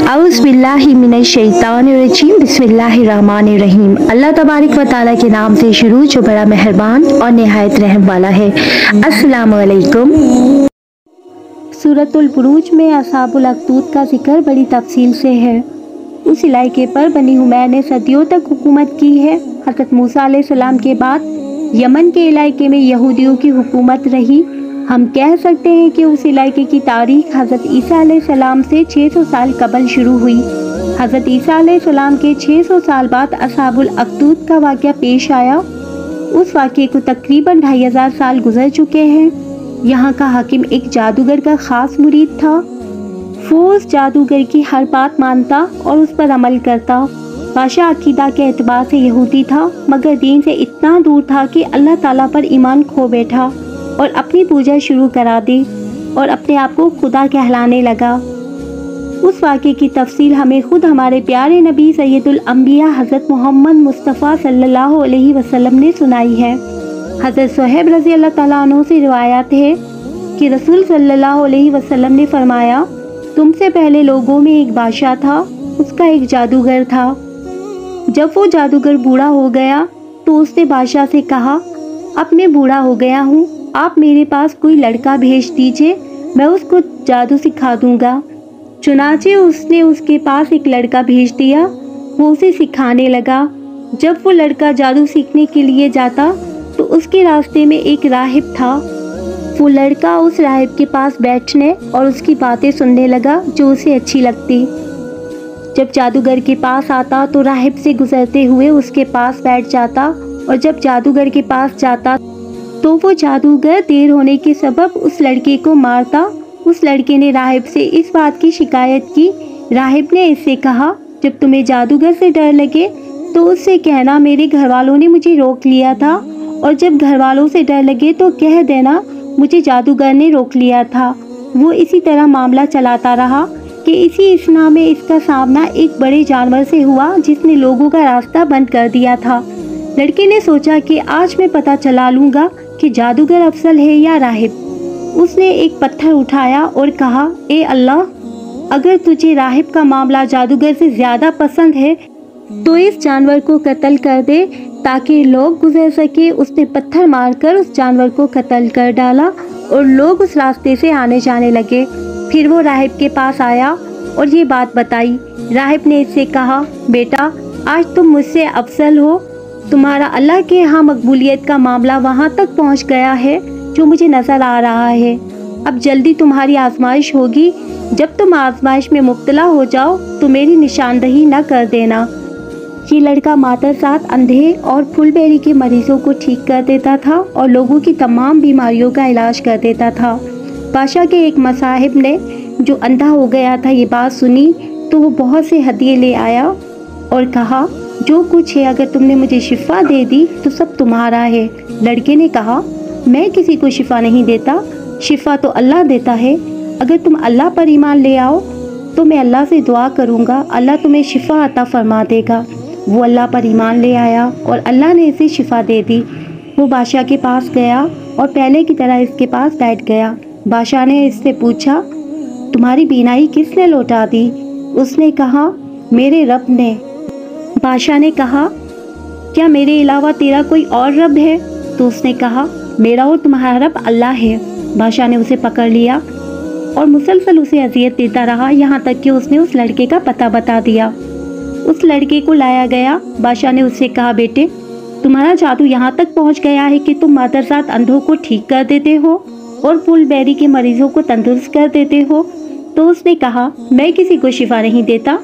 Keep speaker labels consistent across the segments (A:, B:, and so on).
A: औज़ुबिल्लाहिमिनश्शैतानिर्रजीम बिस्मिल्लाहिर्रहमानिर्रहीम। अल्लाह तबारक व तआला के नाम से शुरू जो बड़ा मेहरबान और निहायत रहम वाला है। अस्सलामु अलैकुम। सूरतुल बुरूज में असहाबुल अखदूद का जिक्र बड़ी तफसील से है। उस इलाके पर बनी हुमैर ने सदियों तक हुकूमत की है। हज़रत मूसा अलैहिस्सलाम के बाद यमन के इलाके में यहूदियों की हुकूमत रही। हम कह सकते हैं कि उस इलाके की तारीख हज़रत ईसा अलैहिस्सलाम से 600 साल कबल शुरू हुई। हज़रत ईसा अलैहिस्सलाम के 600 साल बाद असहाबुल अखदूद का वाक़या पेश आया। उस वाक़े को तकरीबन 2500 साल गुजर चुके हैं। यहाँ का हाकिम एक जादूगर का ख़ास मुरीद था। वो उस जादूगर की हर बात मानता और उस पर अमल करता। बादशाह अकीदा के एतबार से यहूदी था, मगर दीन से इतना दूर था कि अल्लाह ताला पर ईमान खो बैठा और अपनी पूजा शुरू करा दी और अपने आप को खुदा कहलाने लगा। उस वाक़े की तफसील हमें खुद हमारे प्यारे नबी सैयदुल अंबिया हज़रत मोहम्मद मुस्तफ़ा सल्लल्लाहु अलैहि वसल्लम ने सुनाई है। हज़रत सुहैब रज़ी अल्लाह ताला अन्हु से रिवायत है कि रसूल सल्लल्लाहु अलैहि वसल्लम ने फरमाया, तुमसे पहले लोगों में एक बादशाह था, उसका एक जादूगर था। जब वो जादूगर बूढ़ा हो गया तो उसने बादशाह से कहा, अब मैं बूढ़ा हो गया हूँ, आप मेरे पास कोई लड़का भेज दीजिए, मैं उसको जादू सिखा दूंगा। चुनाचे उसने उसके पास एक लड़का भेज दिया। वो उसे सिखाने लगा। जब वो लड़का जादू सीखने के लिए जाता तो उसके रास्ते में एक राहिब था। वो लड़का उस राहिब के पास बैठने और उसकी बातें सुनने लगा जो उसे अच्छी लगती। जब जादूगर के पास आता तो राहिब से गुजरते हुए उसके पास बैठ जाता और जब जादूगर के पास जाता तो वो जादूगर देर होने के सबब उस लड़के को मारता। उस लड़के ने राहिब से इस बात की शिकायत की। राहिब ने इससे कहा, जब तुम्हें जादूगर से डर लगे तो उससे कहना मेरे घर वालों ने मुझे रोक लिया था, और जब घर वालों से डर लगे तो कह देना मुझे जादूगर ने रोक लिया था। वो इसी तरह मामला चलाता रहा कि इसी इसना में इसका सामना एक बड़े जानवर से हुआ जिसने लोगों का रास्ता बंद कर दिया था। लड़के ने सोचा कि आज मैं पता चला लूँगा कि जादूगर अफसल है या राहिब। उसने एक पत्थर उठाया और कहा, ए अल्लाह, अगर तुझे राहिब का मामला जादूगर से ज़्यादा पसंद है तो इस जानवर को कत्ल कर दे ताकि लोग गुजर सके। उसने पत्थर मारकर उस जानवर को कत्ल कर डाला और लोग उस रास्ते से आने जाने लगे। फिर वो राहिब के पास आया और ये बात बताई। राहिब ने इससे कहा, बेटा, आज तुम मुझसे अफसल हो। तुम्हारा अल्लाह के यहाँ मकबूलियत का मामला वहाँ तक पहुँच गया है जो मुझे नज़र आ रहा है। अब जल्दी तुम्हारी आजमाइश होगी। जब तुम आजमाइश में मुब्तला हो जाओ तो मेरी निशानदही न कर देना। ये लड़का मातर साथ अंधे और फुलबेरी के मरीजों को ठीक कर देता था और लोगों की तमाम बीमारियों का इलाज कर देता था। बादशाह के एक मसाहिब ने जो अंधा हो गया था ये बात सुनी तो वो बहुत से हदिये ले आया और कहा, जो कुछ है अगर तुमने मुझे शिफा दे दी तो सब तुम्हारा है। लड़के ने कहा, मैं किसी को शिफा नहीं देता, शिफा तो अल्लाह देता है। अगर तुम अल्लाह पर ईमान ले आओ तो मैं अल्लाह से दुआ करूँगा, अल्लाह तुम्हें शिफा अता फरमा देगा। वो अल्लाह पर ईमान ले आया और अल्लाह ने इसे शिफा दे दी। वो बादशाह के पास गया और पहले की तरह इसके पास बैठ गया। बादशाह ने इससे पूछा, तुम्हारी बीनाई किसने लौटा दी? उसने कहा, मेरे रब ने। बादशाह ने कहा, क्या मेरे अलावा तेरा कोई और रब है? तो उसने कहा, मेरा और तुम्हारा रब अल्लाह है। बादशाह ने उसे पकड़ लिया और मुसलसल उसे अजियत देता रहा, यहाँ तक कि उसने उस लड़के का पता बता दिया। उस लड़के को लाया गया। बादशाह ने उससे कहा, बेटे, तुम्हारा जादू यहाँ तक पहुँच गया है कि तुम मादरजात अंधों को ठीक कर देते हो और फुलबेरी के मरीजों को तंदुरुस्त कर देते हो। तो उसने कहा, मैं किसी को शिफा नहीं देता,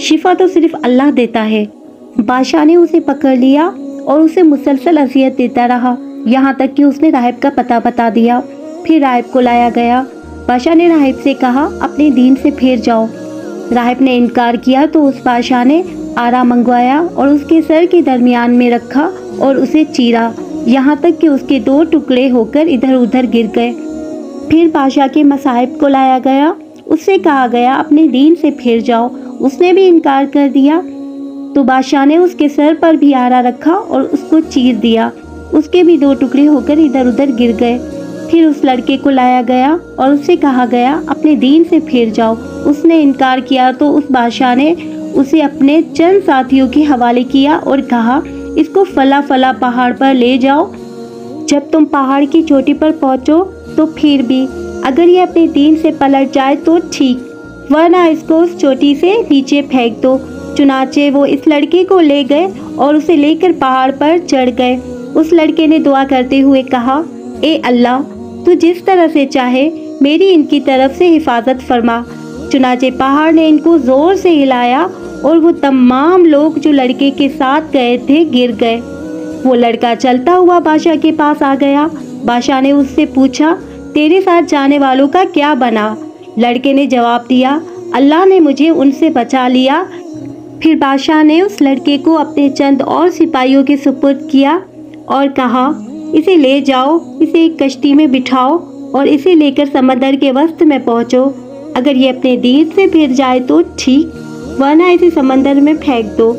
A: शिफा तो सिर्फ अल्लाह देता है। बादशाह ने उसे पकड़ लिया और उसे मुसलसल अजियत देता रहा, यहाँ तक कि उसने राहिब का पता बता दिया। फिर राहिब को लाया गया। बादशाह ने राहिब से कहा, अपने दीन से फिर जाओ। राहिब ने इनकार किया तो उस बादशाह ने आरा मंगवाया और उसके सर के दरमियान में रखा और उसे चीरा, यहाँ तक कि उसके 2 टुकड़े होकर इधर उधर गिर गए। फिर बादशाह के मसाहिब को लाया गया। उससे कहा गया, अपने दीन से फिर जाओ। उसने भी इनकार कर दिया तो बादशाह ने उसके सर पर भी आरा रखा और उसको चीर दिया। उसके भी 2 टुकड़े होकर इधर उधर गिर गए। پھر اس لڑکے کو لایا گیا اور اس سے کہا گیا اپنے دین سے پھر جاؤ۔ اس نے انکار کیا تو اس بادشاہ نے اسے اپنے چند ساتھیوں کے حوالے کیا اور کہا اس کو فلاں فلاں پہاڑ پر لے جاؤ۔ جب تم پہاڑ کی چوٹی پر پہنچو تو پھر بھی اگر یہ اپنے دین سے پلٹ جائے تو ٹھیک، ورنہ اس کو اس چوٹی سے نیچے پھینک دو۔ چنانچہ وہ اس لڑکے کو لے گئے اور اسے لے کر پہاڑ پر چڑھ گئے۔ اس لڑکے نے دعا کرتے ہوئے کہا، اے اللہ، تو جس طرح سے چاہے میری ان کی طرف سے حفاظت فرما۔ چنانچہ پہاڑ نے ان کو زور سے ہلایا اور وہ تمام لوگ جو لڑکے کے ساتھ گئے تھے گر گئے۔ وہ لڑکا چلتا ہوا بادشاہ کے پاس آ گیا۔ بادشاہ نے اس سے پوچھا، تیرے ساتھ جانے والوں کا کیا بنا؟ لڑکے نے جواب دیا، اللہ نے مجھے ان سے بچا لیا۔ پھر بادشاہ نے اس لڑکے کو اپنے چند اور سپاہیوں کے سپرد کیا اور کہا، اسے لے جاؤ، اسے ایک کشتی میں بٹھاؤ اور اسے لے کر سمندر کے وسط میں پہنچو۔ اگر یہ اپنے دین سے پھر جائے تو ٹھیک، ورنہ اسے سمندر میں پھینک دو۔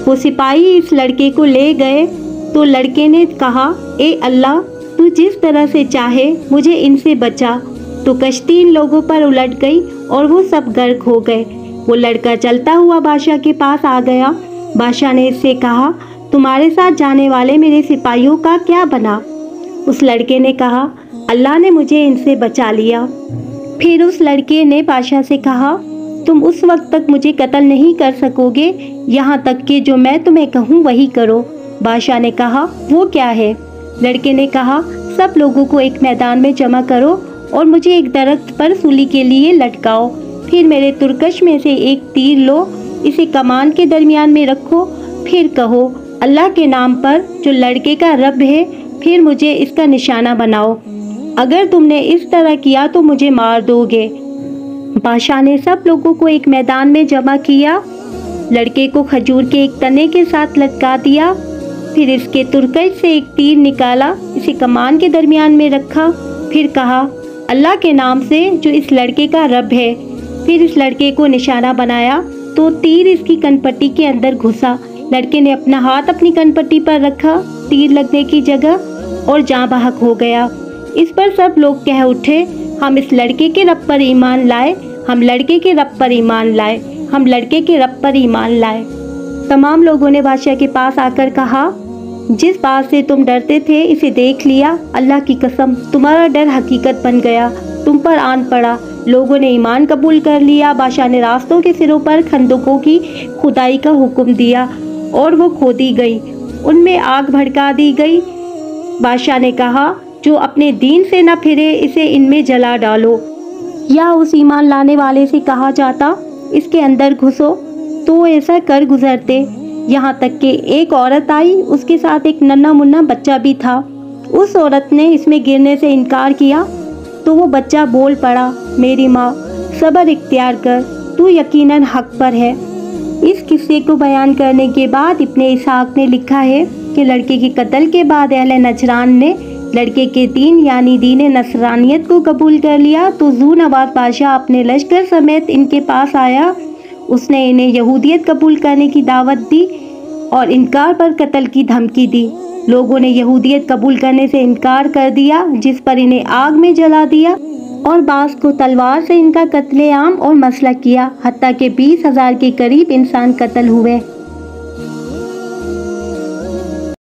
A: وہ سپاہی اس لڑکے کو لے گئے تو لڑکے نے کہا، اے اللہ، تو جس طرح سے چاہے مجھے ان سے بچا۔ تو کشتی ان لوگوں پر الٹ گئی اور وہ سب غرق ہو گئے۔ وہ لڑکا چلتا ہوا بادشاہ کے پاس آ گیا۔ بادشاہ نے اس سے کہا، تمہارے ساتھ جانے والے میرے سپاہیوں کا کیا بنا؟ اس لڑکے نے کہا، اللہ نے مجھے ان سے بچا لیا۔ پھر اس لڑکے نے بادشاہ سے کہا، تم اس وقت تک مجھے قتل نہیں کر سکو گے یہاں تک کہ جو میں تمہیں کہوں وہی کرو۔ بادشاہ نے کہا، وہ کیا ہے؟ لڑکے نے کہا، سب لوگوں کو ایک میدان میں جمع کرو اور مجھے ایک درخت پر سولی کے لیے لٹکاؤ۔ پھر میرے ترکش میں سے ایک تیر لو، اسے کمان کے درمیان میں رکھو، پھر کہو اللہ کے نام پر جو لڑکے کا رب ہے، پھر مجھے اس کا نشانہ بناؤ۔ اگر تم نے اس طرح کیا تو مجھے مار دو گے۔ بادشاہ نے سب لوگوں کو ایک میدان میں جمع کیا، لڑکے کو کھجور کے ایک تنے کے ساتھ لٹکا دیا، پھر اس کے ترکش سے ایک تیر نکالا، اسے کمان کے درمیان میں رکھا، پھر کہا اللہ کے نام سے جو اس لڑکے کا رب ہے۔ پھر اس لڑکے کو نشانہ بنایا تو تیر اس کی کن پٹی کے اندر گھسا۔ لڑکے نے اپنا ہاتھ اپنی کن پٹی پر رکھا تیر لگنے کی جگہ اور جاں بحق ہو گیا۔ اس پر سب لوگ کہہ اٹھے، ہم اس لڑکے کے رب پر ایمان لائے، ہم لڑکے کے رب پر ایمان لائے، ہم لڑکے کے رب پر ایمان لائے۔ تمام لوگوں نے بادشاہ کے پاس آ کر کہا، جس بات سے تم ڈرتے تھے اسے دیکھ لیا، اللہ کی قسم تمہارا ڈر حقیقت بن گیا، تم پر آن پڑا۔ لوگوں نے ایمان قبول کر لیا۔ بادشاہ نے راستوں کے سروں پر خندقوں کی کھدائی کا حکم دیا اور وہ کھودی گئی، ان میں آگ بھڑکا دی گئی۔ بادشاہ نے کہا، جو اپنے دین سے نہ پھرے اسے ان میں جلا ڈالو۔ یا اس ایمان لانے والے سے کہا جاتا، اس کے اندر گھسو، تو وہ ایسا کر گزرتے، یہاں تک کہ ایک عورت آئی، اس کے ساتھ ایک ننھا منھا بچہ بھی تھا۔ اس عورت نے اس میں گرنے سے انکار کیا تو وہ بچہ بول پڑا، میری ماں، صبر اختیار کر، تو یقیناً حق پر ہے۔ اس قصے کو بیان کرنے کے بعد ابن اسحاق نے لکھا ہے کہ لڑکے کے قتل کے بعد اہل نجران نے لڑکے کے دین یعنی دین نصرانیت کو قبول کر لیا تو ذو نواز بادشاہ اپنے لشکر سمیت ان کے پاس آیا۔ اس نے انہیں یہودیت قبول کرنے کی دعوت دی اور انکار پر قتل کی دھمکی دی۔ لوگوں نے یہودیت قبول کرنے سے انکار کر دیا، جس پر انہیں آگ میں جلا دیا اور بعض کو تلوار سے ان کا قتل عام اور مسلح کیا، حتیٰ کہ 20,000 کے قریب انسان قتل ہوئے۔